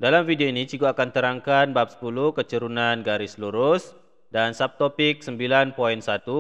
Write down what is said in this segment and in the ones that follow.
Dalam video ini, Cikgu akan terangkan bab 10 kecerunan garis lurus dan subtopik 9.1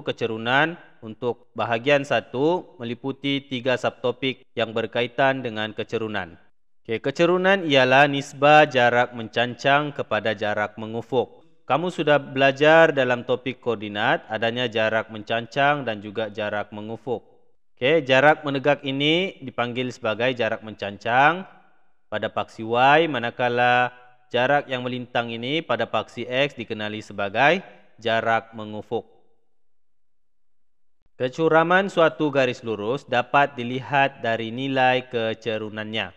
kecerunan untuk bahagian 1 meliputi 3 subtopik yang berkaitan dengan kecerunan. Kecerunan ialah nisbah jarak mencancang kepada jarak mengufuk. Kamu sudah belajar dalam topik koordinat adanya jarak mencancang dan juga jarak mengufuk. Jarak menegak ini dipanggil sebagai jarak mencancang pada paksi Y, manakala jarak yang melintang ini pada paksi X dikenali sebagai jarak mengufuk. Kecuraman suatu garis lurus dapat dilihat dari nilai kecerunannya.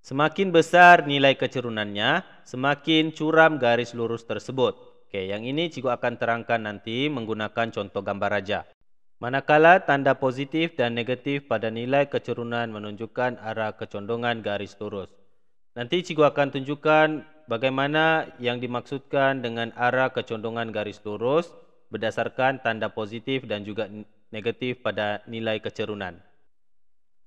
Semakin besar nilai kecerunannya, semakin curam garis lurus tersebut. Yang ini cikgu akan terangkan nanti menggunakan contoh gambar raja. Manakala tanda positif dan negatif pada nilai kecerunan menunjukkan arah kecondongan garis lurus. Nanti cikgu akan tunjukkan bagaimana yang dimaksudkan dengan arah kecondongan garis lurus berdasarkan tanda positif dan juga negatif pada nilai kecerunan.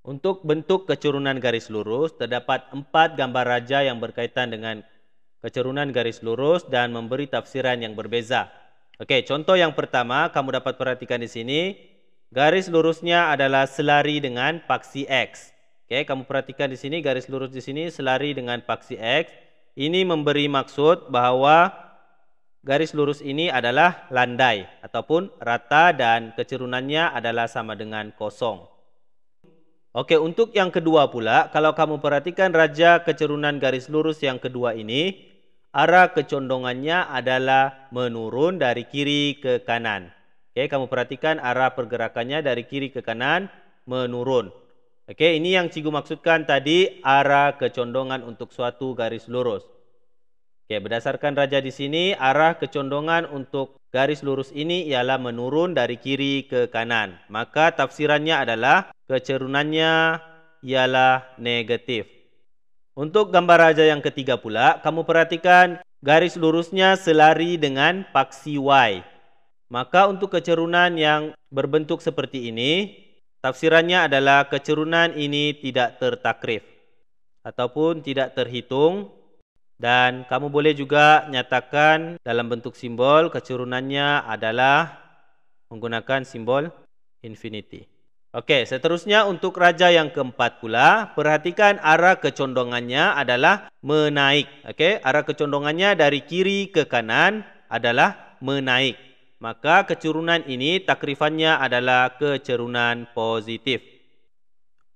Untuk bentuk kecerunan garis lurus, terdapat 4 gambar raja yang berkaitan dengan kecerunan garis lurus dan memberi tafsiran yang berbeza. Contoh yang pertama, kamu dapat perhatikan di sini, garis lurusnya adalah selari dengan paksi X. Kamu perhatikan di sini, garis lurus di sini selari dengan paksi X. Ini memberi maksud bahwa garis lurus ini adalah landai ataupun rata dan kecerunannya adalah sama dengan kosong. Untuk yang kedua pula, kalau kamu perhatikan raja kecerunan garis lurus yang kedua ini, arah kecondongannya adalah menurun dari kiri ke kanan. Kamu perhatikan arah pergerakannya dari kiri ke kanan menurun. Ini yang cikgu maksudkan tadi arah kecondongan untuk suatu garis lurus. Berdasarkan raja di sini, arah kecondongan untuk garis lurus ini ialah menurun dari kiri ke kanan. Maka tafsirannya adalah kecerunannya ialah negatif. Untuk gambar raja yang ketiga pula, kamu perhatikan garis lurusnya selari dengan paksi Y. Maka untuk kecerunan yang berbentuk seperti ini, tafsirannya adalah kecerunan ini tidak tertakrif ataupun tidak terhitung. Dan kamu boleh juga nyatakan dalam bentuk simbol kecerunannya adalah menggunakan simbol infinity. Seterusnya untuk raja yang keempat pula, perhatikan arah kecondongannya adalah menaik. Arah kecondongannya dari kiri ke kanan adalah menaik. Maka kecerunan ini takrifannya adalah kecerunan positif.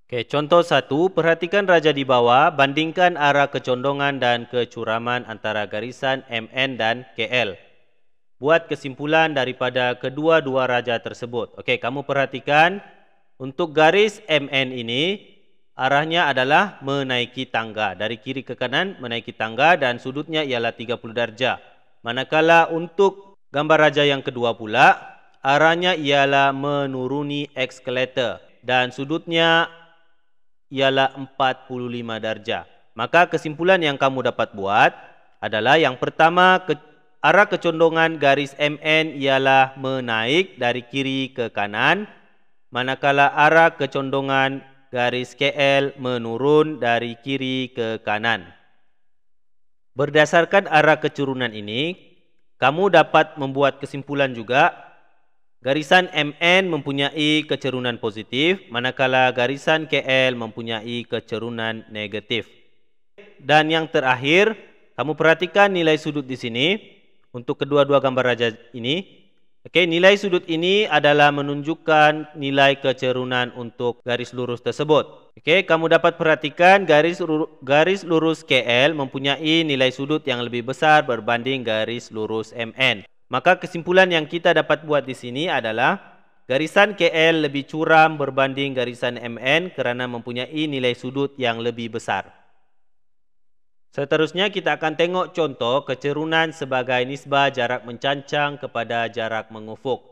Contoh 1, perhatikan raja di bawah, bandingkan arah kecondongan dan kecuraman antara garisan MN dan KL. Buat kesimpulan daripada kedua-dua raja tersebut. Kamu perhatikan untuk garis MN ini, arahnya adalah menaiki tangga. Dari kiri ke kanan menaiki tangga dan sudutnya ialah 30 darjah. Manakala untuk gambar raja yang kedua pula, arahnya ialah menuruni eskalator dan sudutnya ialah 45 darjah. Maka kesimpulan yang kamu dapat buat adalah yang pertama, arah kecondongan garis MN ialah menaik dari kiri ke kanan, manakala arah kecondongan garis KL menurun dari kiri ke kanan. Berdasarkan arah kecerunan ini, kamu dapat membuat kesimpulan juga, garisan MN mempunyai kecerunan positif, manakala garisan KL mempunyai kecerunan negatif. Dan yang terakhir, kamu perhatikan nilai sudut di sini untuk kedua-dua gambar raja ini. Nilai sudut ini adalah menunjukkan nilai kecerunan untuk garis lurus tersebut. Kamu dapat perhatikan garis lurus KL mempunyai nilai sudut yang lebih besar berbanding garis lurus MN. Maka kesimpulan yang kita dapat buat di sini adalah garisan KL lebih curam berbanding garisan MN kerana mempunyai nilai sudut yang lebih besar. Seterusnya kita akan tengok contoh kecerunan sebagai nisbah jarak mencancang kepada jarak mengufuk.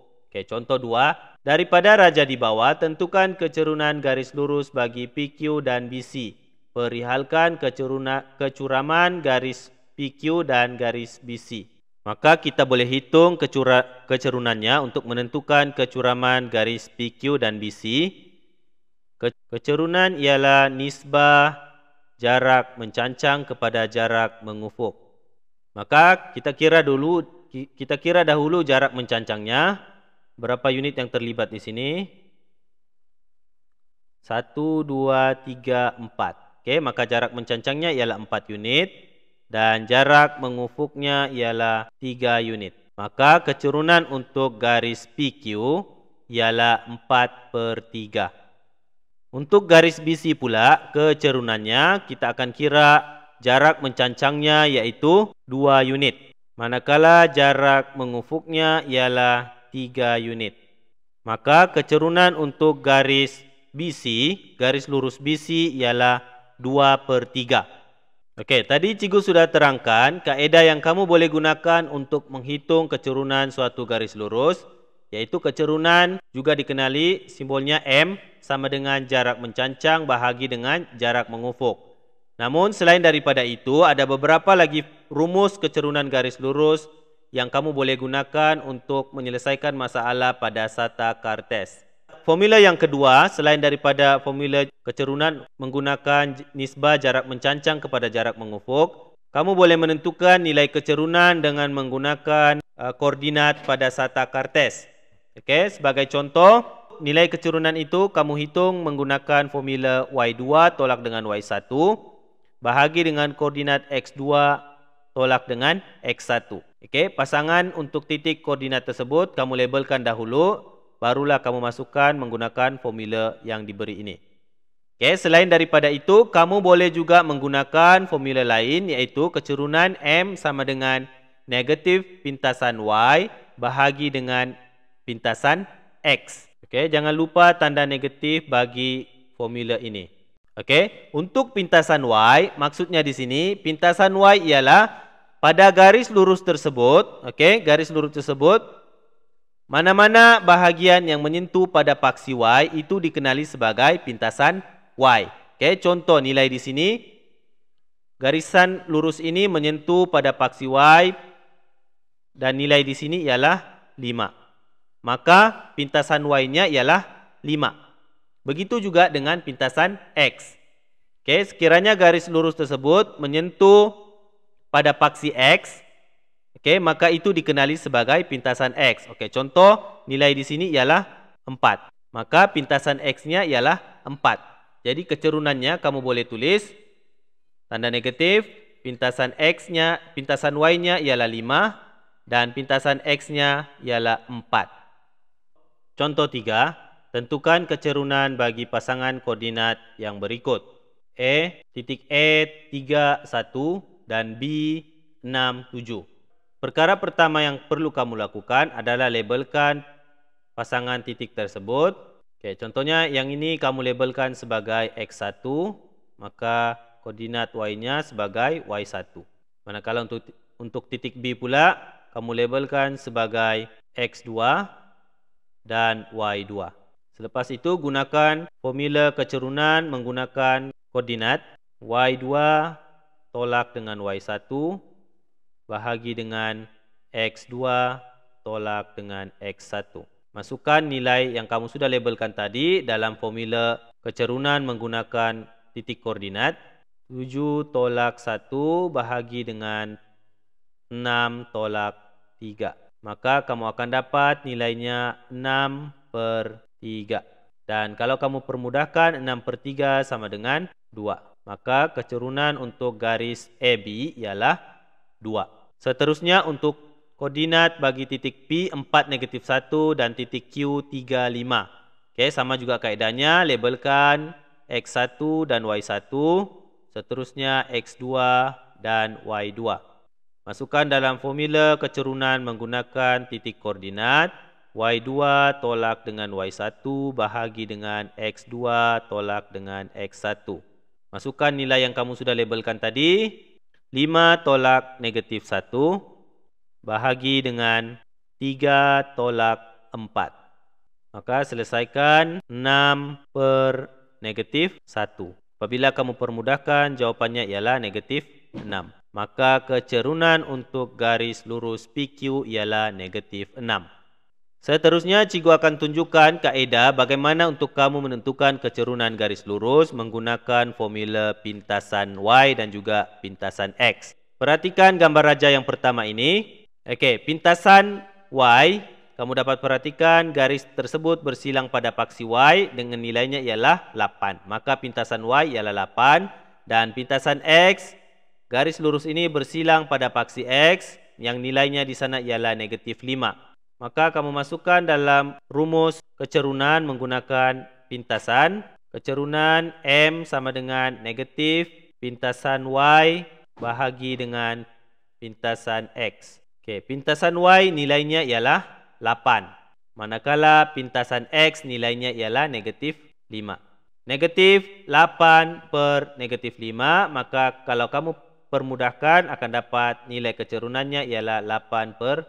Contoh 2, daripada raja di bawah, tentukan kecerunan garis lurus bagi PQ dan BC. Perihalkan kecuraman garis PQ dan garis BC. Maka kita boleh hitung kecerunannya untuk menentukan kecuraman garis PQ dan BC. Kecerunan ialah nisbah jarak mencancang kepada jarak mengufuk. Maka kita kira dahulu jarak mencancangnya. Berapa unit yang terlibat di sini? 1, 2, 3, 4. Oke, maka jarak mencancangnya ialah 4 unit dan jarak mengufuknya ialah 3 unit. Maka kecurunan untuk garis PQ ialah 4/3. Untuk garis BC pula, kecerunannya kita akan kira jarak mencancangnya iaitu 2 unit. Manakala jarak mengufuknya ialah 3 unit. Maka kecurunan untuk garis BC, garis lurus BC ialah 2/3. Okey, tadi cikgu sudah terangkan kaedah yang kamu boleh gunakan untuk menghitung kecurunan suatu garis lurus, iaitu kecurunan juga dikenali simbolnya M sama dengan jarak mencancang bahagi dengan jarak mengufuk. Namun selain daripada itu, ada beberapa lagi rumus kecurunan garis lurus yang kamu boleh gunakan untuk menyelesaikan masalah pada SATA Kartes. Formula yang kedua, selain daripada formula kecurunan menggunakan nisbah jarak mencancang kepada jarak mengufuk, kamu boleh menentukan nilai kecurunan dengan menggunakan koordinat pada SATA Kartes. Okey, sebagai contoh, nilai kecurunan itu kamu hitung menggunakan formula Y2 tolak dengan Y1 bahagi dengan koordinat X2 tolak dengan X1. Okey, pasangan untuk titik koordinat tersebut kamu labelkan dahulu, barulah kamu masukkan menggunakan formula yang diberi ini. Okey, selain daripada itu, kamu boleh juga menggunakan formula lain iaitu kecurunan M sama dengan negatif pintasan Y bahagi dengan pintasan X. Okey, jangan lupa tanda negatif bagi formula ini. Okey, untuk pintasan Y, maksudnya di sini pintasan Y ialah pada garis lurus tersebut, okey, garis lurus tersebut mana-mana bahagian yang menyentuh pada paksi Y itu dikenali sebagai pintasan Y. Okey, contoh nilai di sini garisan lurus ini menyentuh pada paksi Y dan nilai di sini ialah 5. Maka pintasan Y-nya ialah 5. Begitu juga dengan pintasan X. Okey, sekiranya garis lurus tersebut menyentuh pada paksi X, okey, maka itu dikenali sebagai pintasan X. Okey, contoh nilai di sini ialah 4. Maka pintasan X-nya ialah 4. Jadi kecerunannya kamu boleh tulis tanda negatif, pintasan X-nya, pintasan Y-nya ialah 5 dan pintasan X-nya ialah 4. Contoh 3, tentukan kecurunan bagi pasangan koordinat yang berikut. Titik E 31 dan B 67. Perkara pertama yang perlu kamu lakukan adalah labelkan pasangan titik tersebut. Okey, contohnya yang ini kamu labelkan sebagai X1, maka koordinat Y-nya sebagai Y1. Manakala untuk titik B pula, kamu labelkan sebagai X2 dan Y2. Selepas itu gunakan formula kecurunan menggunakan koordinat Y2 tolak dengan Y1 bahagi dengan X2 tolak dengan X1. Masukkan nilai yang kamu sudah labelkan tadi dalam formula kecurunan menggunakan titik koordinat. 7 tolak 1 bahagi dengan 6 tolak 3. Maka kamu akan dapat nilainya 6/3. Dan kalau kamu permudahkan 6/3 sama dengan 2. Maka kecurunan untuk garis AB ialah 2. Seterusnya untuk koordinat bagi titik P 4, -1 dan titik Q 3, 5. Okey, sama juga kaedahnya, labelkan X1 dan Y1, seterusnya X2 dan Y2. Masukkan dalam formula kecurunan menggunakan titik koordinat Y2 tolak dengan Y1 bahagi dengan X2 tolak dengan X1. Masukkan nilai yang kamu sudah labelkan tadi, 5 tolak -1 bahagi dengan 3 tolak 4. Maka selesaikan 6/-1. Apabila kamu permudahkan, jawapannya ialah -6. Maka kecurunan untuk garis lurus PQ ialah -6. Seterusnya, cikgu akan tunjukkan kaedah bagaimana untuk kamu menentukan kecerunan garis lurus menggunakan formula pintasan Y dan juga pintasan X. Perhatikan gambar raja yang pertama ini. Okey, pintasan Y, kamu dapat perhatikan garis tersebut bersilang pada paksi Y dengan nilainya ialah 8. Maka pintasan Y ialah 8 dan pintasan X, garis lurus ini bersilang pada paksi X yang nilainya di sana ialah -5. Maka kamu masukkan dalam rumus kecerunan menggunakan pintasan. Kecerunan M sama dengan negatif pintasan Y bahagi dengan pintasan X. Okey, pintasan Y nilainya ialah 8. Manakala pintasan X nilainya ialah -5. Negatif 8 per -5, maka kalau kamu permudahkan akan dapat nilai kecerunannya ialah 8 per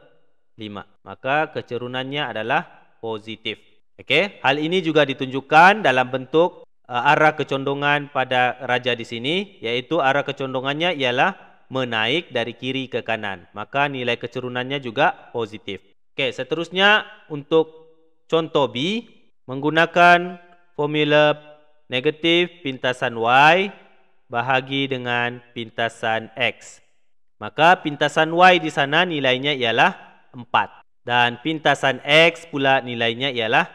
5. Maka kecerunannya adalah positif. Okey, hal ini juga ditunjukkan dalam bentuk arah kecondongan pada raja di sini, iaitu arah kecondongannya ialah menaik dari kiri ke kanan. Maka nilai kecerunannya juga positif. Okey, seterusnya untuk contoh B menggunakan formula negatif pintasan Y bahagi dengan pintasan X. Maka pintasan Y di sana nilainya ialah 4. Dan pintasan X pula nilainya ialah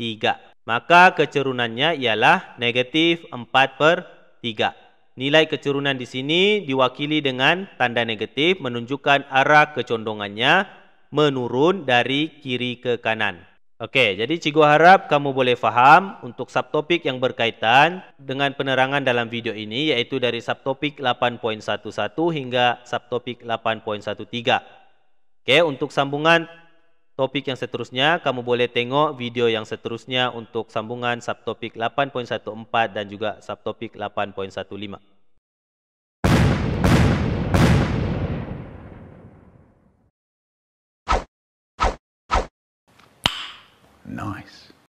3. Maka kecerunannya ialah negatif 4 per 3. Nilai kecerunan di sini diwakili dengan tanda negatif menunjukkan arah kecondongannya menurun dari kiri ke kanan. Okey, jadi cikgu harap kamu boleh faham untuk subtopik yang berkaitan dengan penerangan dalam video ini, iaitu dari subtopik 8.11 hingga subtopik 8.13. Okey, untuk sambungan topik yang seterusnya, kamu boleh tengok video yang seterusnya untuk sambungan subtopik 8.14 dan juga subtopik 8.15. Nice.